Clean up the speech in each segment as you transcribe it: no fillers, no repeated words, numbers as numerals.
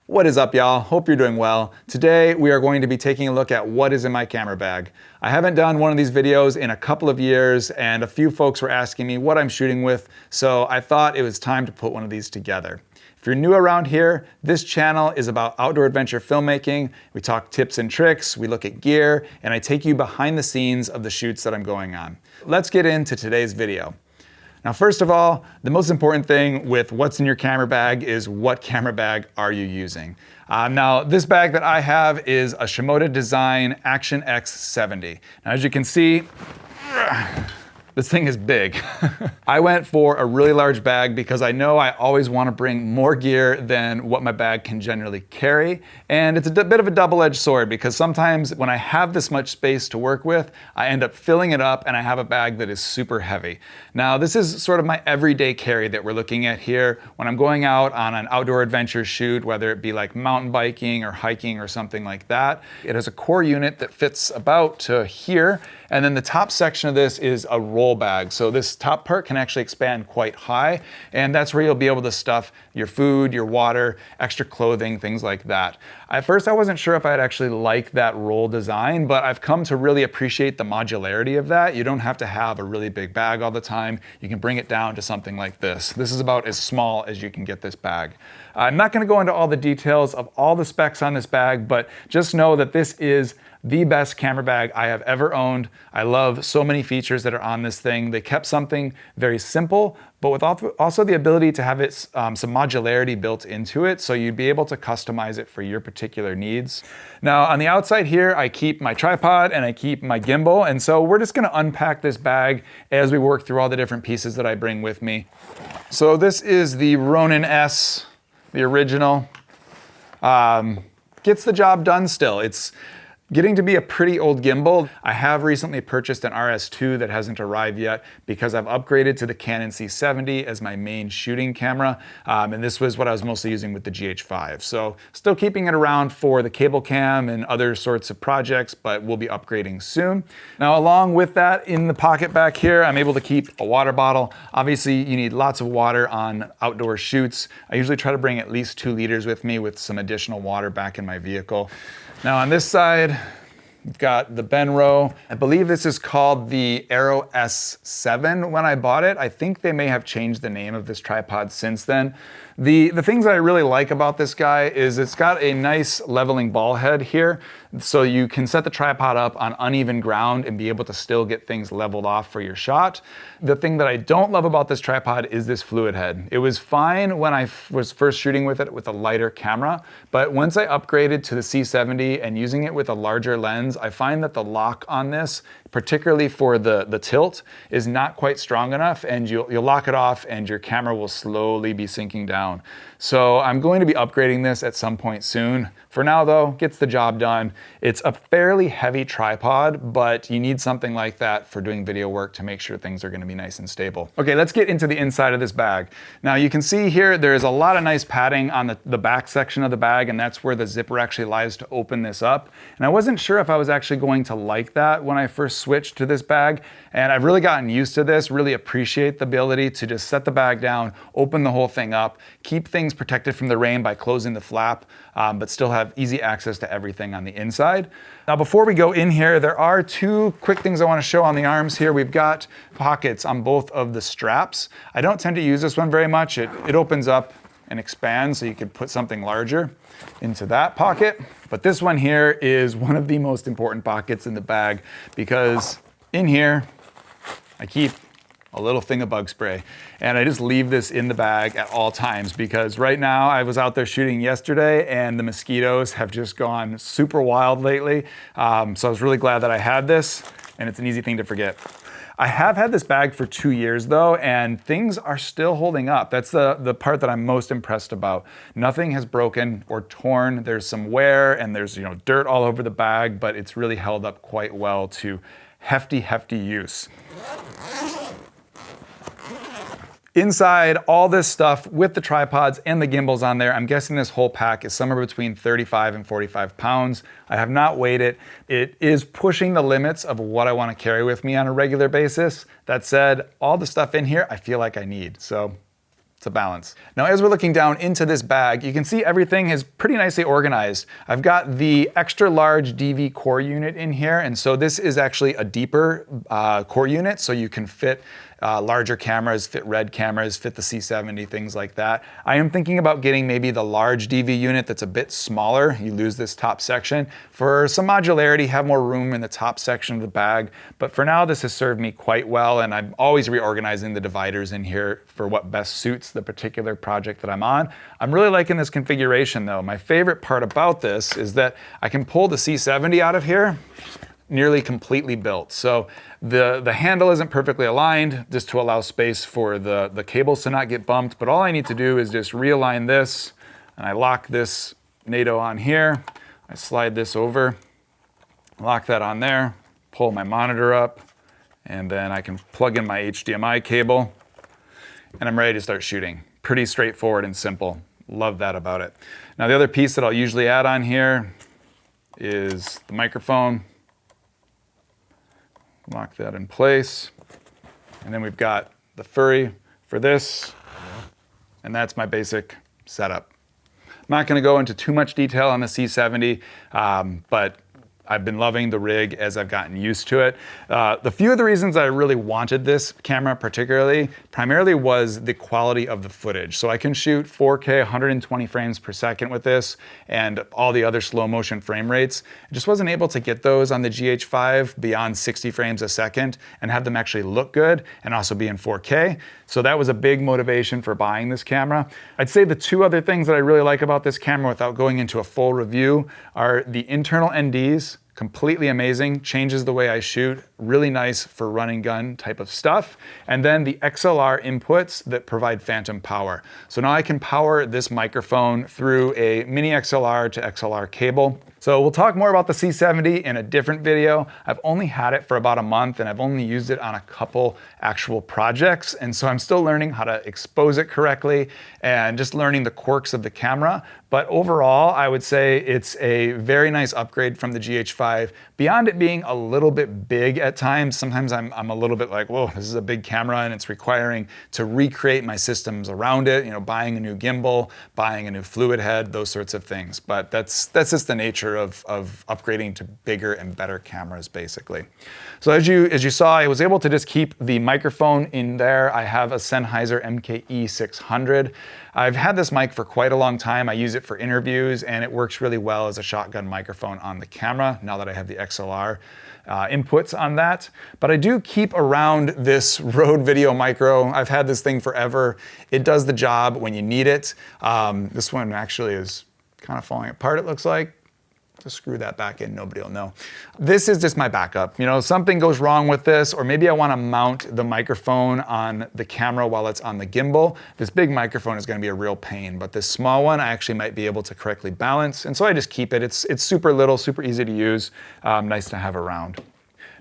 What is up, y'all? Hope you're doing well. Today we are going to be taking a look at what is in my camera bag. I haven't done one of these videos in a couple of years, and a few folks were asking me what I'm shooting with, so I thought it was time to put one of these together. If you're new around here, this channel is about outdoor adventure filmmaking. We talk tips and tricks, we look at gear, and I take you behind the scenes of the shoots that I'm going on. Let's get into today's video. Now, first of all, the most important thing with what's in your camera bag is what camera bag are you using. Now, this bag that I have is a Shimoda design Action X70. Now, as you can see, this thing is big. I went for a really large bag because I know I always want to bring more gear than what my bag can generally carry. And it's a bit of a double-edged sword because sometimes when I have this much space to work with, I end up filling it up and I have a bag that is super heavy. Now, this is sort of my everyday carry that we're looking at here. When I'm going out on an outdoor adventure shoot, whether it be like mountain biking or hiking or something like that, it has a core unit that fits about to here. And then the top section of this is a roll bag. So this top part can actually expand quite high, and that's where you'll be able to stuff your food, your water, extra clothing, things like that. At first I wasn't sure if I'd actually like that roll design, but I've come to really appreciate the modularity of that. You don't have to have a really big bag all the time. You can bring it down to something like this. This is about as small as you can get this bag. I'm not gonna go into all the details of all the specs on this bag, but just know that this is the best camera bag I have ever owned. I love so many features that are on this thing. They kept something very simple, but with also the ability to have some modularity built into it, so you'd be able to customize it for your particular needs. Now, on the outside here, I keep my tripod and I keep my gimbal, and so we're just gonna unpack this bag as we work through all the different pieces that I bring with me. So this is the Ronin S, the original. Gets the job done still. It's getting to be a pretty old gimbal. I have recently purchased an RS2 that hasn't arrived yet because I've upgraded to the Canon C70 as my main shooting camera. And this was what I was mostly using with the GH5. So still keeping it around for the cable cam and other sorts of projects, but we'll be upgrading soon. Now, along with that, in the pocket back here, I'm able to keep a water bottle. Obviously, you need lots of water on outdoor shoots. I usually try to bring at least 2 liters with me with some additional water back in my vehicle. Now on this side, we've got the Benro. I believe this is called the Aero S7 when I bought it. I think they may have changed the name of this tripod since then. The things that I really like about this guy is it's got a nice leveling ball head here, so you can set the tripod up on uneven ground and be able to still get things leveled off for your shot. The thing that I don't love about this tripod is this fluid head. It was fine when I was first shooting with it with a lighter camera, but once I upgraded to the C70 and using it with a larger lens, I find that the lock on this, particularly for the tilt, is not quite strong enough, and you'll lock it off and your camera will slowly be sinking down. So I'm going to be upgrading this at some point soon. For now though, gets the job done. It's a fairly heavy tripod, but you need something like that for doing video work to make sure things are gonna be nice and stable. Okay, let's get into the inside of this bag. Now you can see here, there's a lot of nice padding on the back section of the bag, and that's where the zipper actually lies to open this up. And I wasn't sure if I was actually going to like that when I first switched to this bag, and I've really gotten used to this, really appreciate the ability to just set the bag down, open the whole thing up, keep things protected from the rain by closing the flap, but still have easy access to everything on the inside. Now, before we go in here, there are 2 quick things I want to show on the arms here. We've got pockets on both of the straps. I don't tend to use this one very much. It opens up and expands, so you could put something larger into that pocket. But this one here is one of the most important pockets in the bag because in here, I keep a little thing of bug spray. And I just leave this in the bag at all times because right now I was out there shooting yesterday and the mosquitoes have just gone super wild lately. So I was really glad that I had this, and it's an easy thing to forget. I have had this bag for 2 years though, and things are still holding up. That's the part that I'm most impressed about. Nothing has broken or torn. There's some wear and there's dirt all over the bag, but it's really held up quite well to hefty use. Inside all this stuff with the tripods and the gimbals on there, I'm guessing this whole pack is somewhere between 35 and 45 pounds. I have not weighed it. It is pushing the limits of what I want to carry with me on a regular basis. That said, all the stuff in here I feel like I need. So It's a balance. Now, as we're looking down into this bag, you can see everything is pretty nicely organized. I've got the extra large DV core unit in here, and so this is actually a deeper core unit, so you can fit larger cameras, fit RED cameras, fit the C70, things like that. I am thinking about getting maybe the large DV unit that's a bit smaller. You lose this top section. For some modularity, have more room in the top section of the bag. But for now, this has served me quite well, and I'm always reorganizing the dividers in here for what best suits the particular project that I'm on. I'm really liking this configuration though. My favorite part about this is that I can pull the C70 out of here nearly completely built. So the handle isn't perfectly aligned just to allow space for the cables to not get bumped, but all I need to do is just realign this, and I lock this NATO on here. I slide this over, lock that on there, pull my monitor up, and then I can plug in my HDMI cable, and I'm ready to start shooting. Pretty straightforward and simple. Love that about it. Now the other piece that I'll usually add on here is the microphone. Lock that in place. And then we've got the furry for this. And that's my basic setup. I'm not going to go into too much detail on the C70, but I've been loving the rig as I've gotten used to it. The few of the reasons I really wanted this camera primarily was the quality of the footage. So I can shoot 4K 120 frames per second with this and all the other slow motion frame rates. I just wasn't able to get those on the GH5 beyond 60 frames a second and have them actually look good and also be in 4K. So that was a big motivation for buying this camera. I'd say the two other things that I really like about this camera without going into a full review are the internal NDs. Completely amazing, changes the way I shoot, really nice for run and gun type of stuff. And then the XLR inputs that provide phantom power. So now I can power this microphone through a mini XLR to XLR cable. So we'll talk more about the C70 in a different video. I've only had it for about a month and I've only used it on a couple actual projects. And so I'm still learning how to expose it correctly and just learning the quirks of the camera. But overall, I would say it's a very nice upgrade from the GH5. Beyond it being a little bit big at times, sometimes I'm a little bit like, whoa, this is a big camera and it's requiring to recreate my systems around it, you know, buying a new gimbal, buying a new fluid head, those sorts of things. But that's just the nature of upgrading to bigger and better cameras, basically. So as you saw, I was able to just keep the microphone in there. I have a Sennheiser MKE 600. I've had this mic for quite a long time. I use it for interviews and it works really well as a shotgun microphone on the camera now that I have the XLR inputs on that. But I do keep around this Rode Video Micro. I've had this thing forever. It does the job when you need it. This one actually is kind of falling apart, it looks like. Just screw that back in, nobody will know. This is just my backup. You know, something goes wrong with this, or maybe I want to mount the microphone on the camera while it's on the gimbal. This big microphone is going to be a real pain, but this small one I actually might be able to correctly balance, and so I just keep it. It's super little, super easy to use, nice to have around.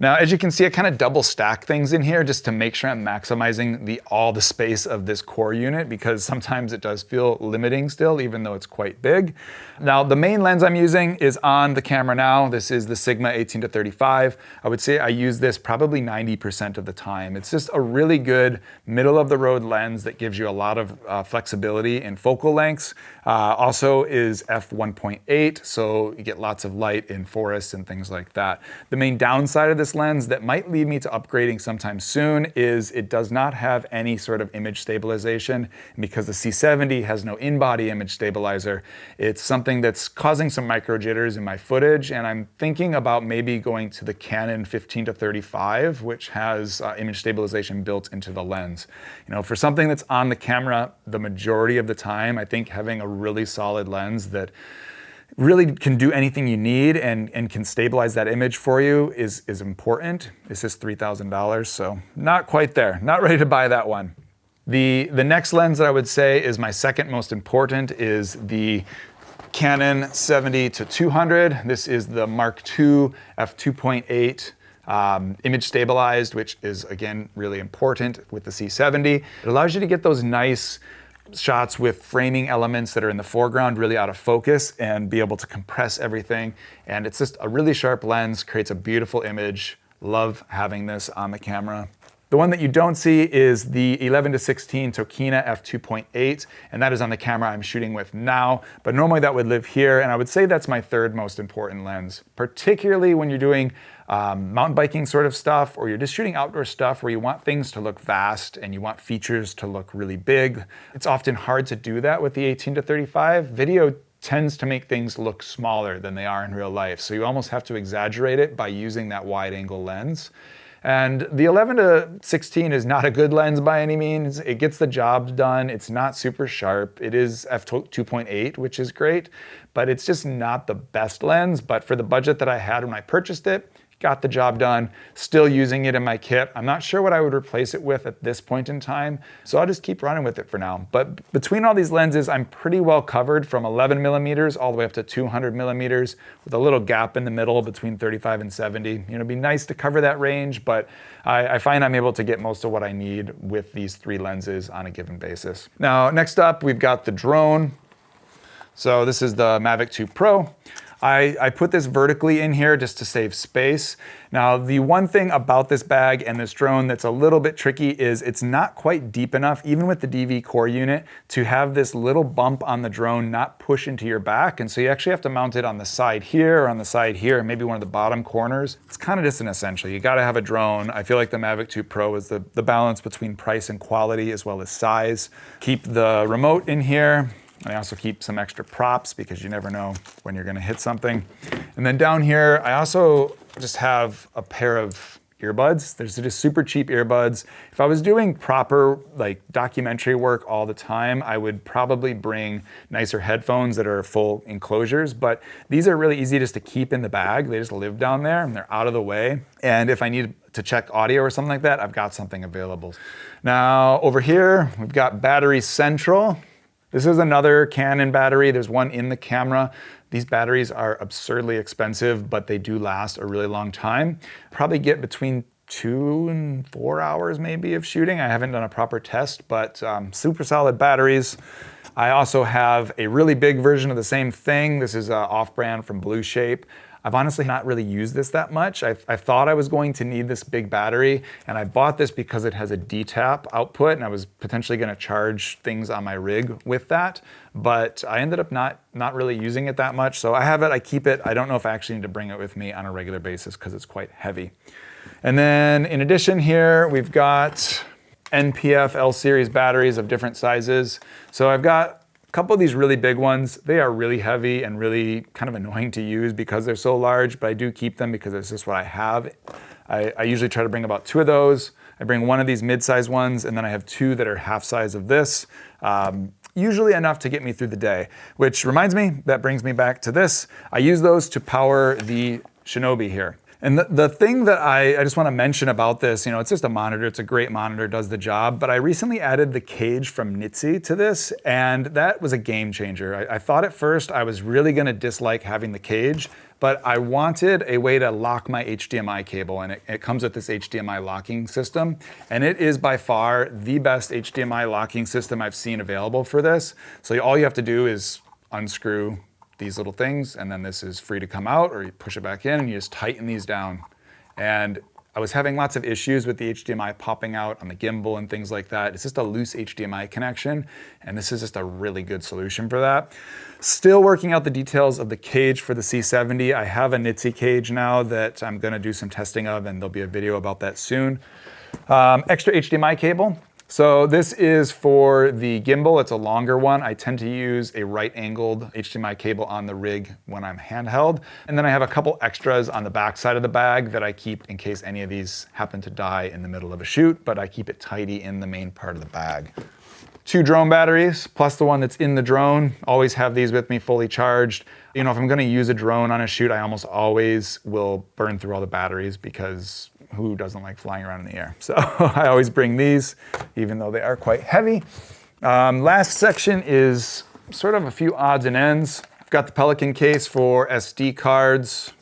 Now, as you can see, I kind of double stack things in here just to make sure I'm maximizing all the space of this core unit, because sometimes it does feel limiting still, even though it's quite big. Now, the main lens I'm using is on the camera now. This is the Sigma 18-35. I would say I use this probably 90% of the time. It's just a really good middle of the road lens that gives you a lot of flexibility in focal lengths. Also is f1.8, so you get lots of light in forests and things like that. The main downside of this lens that might lead me to upgrading sometime soon is it does not have any sort of image stabilization. And because the C70 has no in-body image stabilizer, it's something that's causing some micro jitters in my footage, and I'm thinking about maybe going to the Canon 15-35, which has image stabilization built into the lens. You know, for something that's on the camera the majority of the time, I think having a really solid lens that really can do anything you need and can stabilize that image for you is important. This is $3,000, so not quite there. Not ready to buy that one. The next lens that I would say is my second most important is the Canon 70-200. This is the Mark II f2.8 image stabilized, which is again really important with the C70. It allows you to get those nice shots with framing elements that are in the foreground really out of focus and be able to compress everything. And it's just a really sharp lens, creates a beautiful image. Love having this on the camera. The one that you don't see is the 11-16 Tokina f2.8, and that is on the camera I'm shooting with now, but normally that would live here, and I would say that's my third most important lens, particularly when you're doing mountain biking sort of stuff, or you're just shooting outdoor stuff where you want things to look vast and you want features to look really big. It's often hard to do that with the 18-35. Video tends to make things look smaller than they are in real life, so you almost have to exaggerate it by using that wide angle lens. And the 11-16 is not a good lens by any means. It gets the job done. It's not super sharp. It is f2.8, which is great, but it's just not the best lens. But for the budget that I had when I purchased it, got the job done, still using it in my kit. I'm not sure what I would replace it with at this point in time, so I'll just keep running with it for now. But between all these lenses, I'm pretty well covered from 11 millimeters all the way up to 200 millimeters with a little gap in the middle between 35 and 70. You know, it'd be nice to cover that range, but I find I'm able to get most of what I need with these three lenses on a given basis. Now, next up, we've got the drone. So this is the Mavic 2 Pro. I put this vertically in here just to save space. Now, the one thing about this bag and this drone that's a little bit tricky is it's not quite deep enough, even with the DV core unit, to have this little bump on the drone not push into your back. And so you actually have to mount it on the side here or on the side here, and maybe one of the bottom corners. It's kind of just an essential. You gotta have a drone. I feel like the Mavic 2 Pro is the balance between price and quality as well as size. Keep the remote in here. I also keep some extra props because you never know when you're gonna hit something. And then down here, I also just have a pair of earbuds. There's just super cheap earbuds. If I was doing proper like documentary work all the time, I would probably bring nicer headphones that are full enclosures, but these are really easy just to keep in the bag. They just live down there and they're out of the way. And if I need to check audio or something like that, I've got something available. Now over here, we've got Battery Central. This is another Canon battery. There's one in the camera. These batteries are absurdly expensive, but they do last a really long time. Probably get between 2 and 4 hours maybe of shooting. I haven't done a proper test, but super solid batteries. I also have a really big version of the same thing. This is off-brand from Blue Shape. I've honestly not really used this that much. I thought I was going to need this big battery, and I bought this because it has a D-tap output, and I was potentially gonna charge things on my rig with that, but I ended up not really using it that much. So I have it, I keep it. I don't know if I actually need to bring it with me on a regular basis because it's quite heavy. And then in addition here, we've got NPF L-series batteries of different sizes. So I've got a couple of these really big ones. They are really heavy and really kind of annoying to use because they're so large, but I do keep them because it's just what I have. I usually try to bring about 2 of those. I bring one of these mid-size ones, and then I have 2 that are half size of this. Usually enough to get me through the day, which reminds me, that brings me back to this. I use those to power the Shinobi here. And the thing that I just want to mention about this, you know, it's just a monitor. It's a great monitor, does the job. But I recently added the cage from Nitsi to this, and that was a game changer. I thought at first I was really going to dislike having the cage, but I wanted a way to lock my HDMI cable, and it comes with this HDMI locking system. And it is by far the best HDMI locking system I've seen available for this. So all you have to do is unscrew these little things, and then this is free to come out, or you push it back in and you just tighten these down. And I was having lots of issues with the HDMI popping out on the gimbal and things like that. It's just a loose HDMI connection, and this is just a really good solution for that. Still working out the details of the cage for the C70. I have a Nitsi cage now that I'm gonna do some testing of, and there'll be a video about that soon. Extra HDMI cable. So this is for the gimbal. It's a longer one. I tend to use a right-angled HDMI cable on the rig when I'm handheld. And then I have a couple extras on the back side of the bag that I keep in case any of these happen to die in the middle of a shoot, but I keep it tidy in the main part of the bag. 2 drone batteries, plus the one that's in the drone. Always have these with me fully charged. You know, if I'm gonna use a drone on a shoot, I almost always will burn through all the batteries because who doesn't like flying around in the air? So I always bring these, even though they are quite heavy. Last section is sort of a few odds and ends. I've got the Pelican case for SD cards.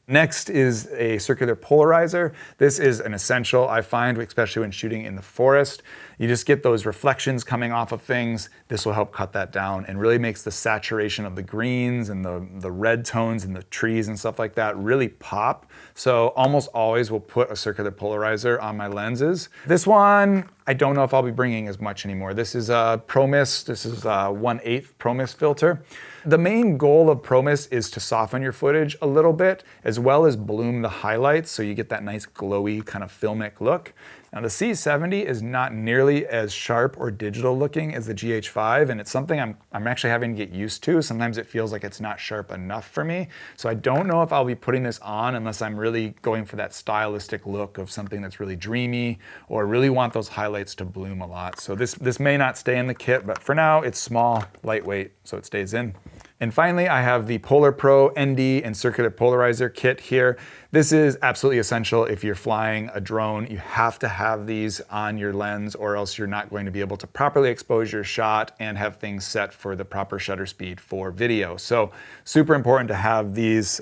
Next is a circular polarizer. This is an essential, I find, especially when shooting in the forest. You just get those reflections coming off of things. This will help cut that down and really makes the saturation of the greens and the red tones in the trees and stuff like that really pop. So almost always will put a circular polarizer on my lenses. This one, I don't know if I'll be bringing as much anymore. This is a ProMist. This is a 1/8 ProMist filter. The main goal of ProMist is to soften your footage a little bit, as well as bloom the highlights so you get that nice glowy kind of filmic look. Now the C70 is not nearly as sharp or digital looking as the GH5, and it's something I'm actually having to get used to. Sometimes it feels like it's not sharp enough for me. So I don't know if I'll be putting this on unless I'm really going for that stylistic look of something that's really dreamy or really want those highlights to bloom a lot. So this may not stay in the kit, but for now it's small, lightweight, so it stays in. And finally, I have the Polar Pro ND and circular polarizer kit here. This is absolutely essential if you're flying a drone. You have to have these on your lens or else you're not going to be able to properly expose your shot and have things set for the proper shutter speed for video. So super important to have these,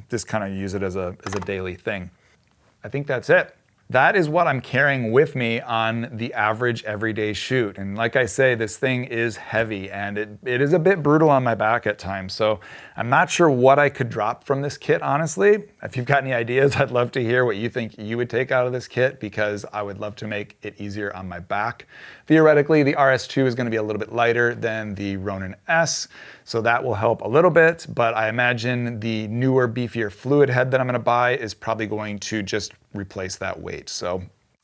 just kind of use it as a daily thing. I think that's it. That is what I'm carrying with me on the average everyday shoot. And like I say, this thing is heavy and it is a bit brutal on my back at times. So I'm not sure what I could drop from this kit, honestly. If you've got any ideas, I'd love to hear what you think you would take out of this kit because I would love to make it easier on my back. Theoretically, the RS2 is going to be a little bit lighter than the Ronin S, so that will help a little bit, but I imagine the newer, beefier fluid head that I'm going to buy is probably going to just replace that weight. So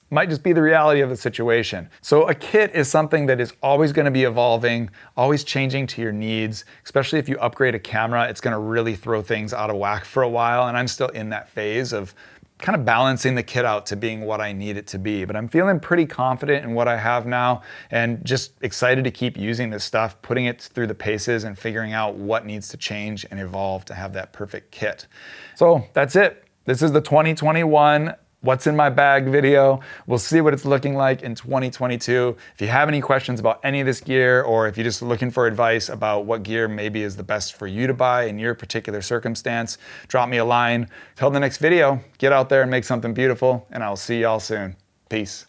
might just be the reality of the situation. So a kit is something that is always going to be evolving, always changing to your needs, especially if you upgrade a camera, it's going to really throw things out of whack for a while, and I'm still in that phase of kind of balancing the kit out to being what I need it to be. But I'm feeling pretty confident in what I have now and just excited to keep using this stuff, putting it through the paces and figuring out what needs to change and evolve to have that perfect kit. So that's it. This is the 2021 What's in my bag video. We'll see what it's looking like in 2022. If you have any questions about any of this gear, or if you're just looking for advice about what gear maybe is the best for you to buy in your particular circumstance, drop me a line. Till the next video, get out there and make something beautiful, and I'll see y'all soon. Peace.